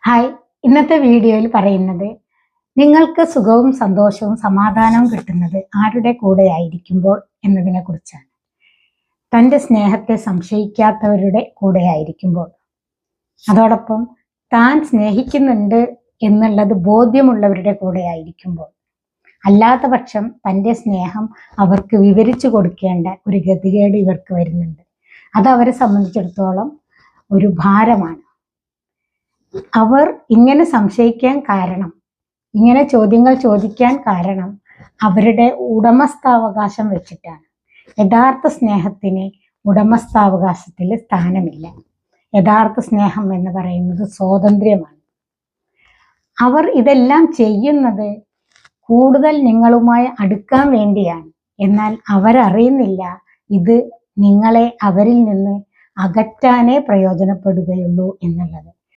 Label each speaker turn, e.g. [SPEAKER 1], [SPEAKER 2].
[SPEAKER 1] Hi, ഇന്നത്തെ വീഡിയോയിൽ പറയുന്നത് നിങ്ങൾക്ക് സുഖവും സന്തോഷവും സമാധാനവും കിട്ടുന്നത് ആരുടെ കൂടെ ആയിരിക്കുമ്പോൾ എന്നതിനെ കുറിച്ചാണ്. തൻ്റെ സ്നേഹത്തെ സംശയിക്കാത്തവരുടെ കൂടെ ആയിരിക്കുമ്പോൾ, അതോടൊപ്പം താൻ സ്നേഹിക്കുന്നുണ്ട് എന്നുള്ളത് ബോധ്യമുള്ളവരുടെ കൂടെ ആയിരിക്കുമ്പോൾ, അല്ലാത്ത പക്ഷം തൻ്റെ സ്നേഹം അവർക്ക് വിവരിച്ചു കൊടുക്കേണ്ട ഒരു ഗതികേട് ഇവർക്ക് വരുന്നുണ്ട്. അത് അവരെ സംബന്ധിച്ചിടത്തോളം ഒരു ഭാരമാണ്. അവർ ഇങ്ങനെ സംശയിക്കാൻ കാരണം, ഇങ്ങനെ ചോദ്യങ്ങൾ ചോദിക്കാൻ കാരണം അവരുടെ ഉടമസ്ഥാവകാശം വെച്ചിട്ടാണ്. യഥാർത്ഥ സ്നേഹത്തിന് ഉടമസ്ഥാവകാശത്തിൽ സ്ഥാനമില്ല. യഥാർത്ഥ സ്നേഹം എന്ന് പറയുന്നത് സ്വാതന്ത്ര്യമാണ്. അവർ ഇതെല്ലാം ചെയ്യുന്നത് കൂടുതൽ നിങ്ങളുമായി അടുക്കാൻ വേണ്ടിയാണ്. എന്നാൽ അവരറിയുന്നില്ല ഇത് നിങ്ങളെ അവരിൽ നിന്ന് അകറ്റാനേ പ്രയോജനപ്പെടുകയുള്ളൂ എന്നുള്ളത്.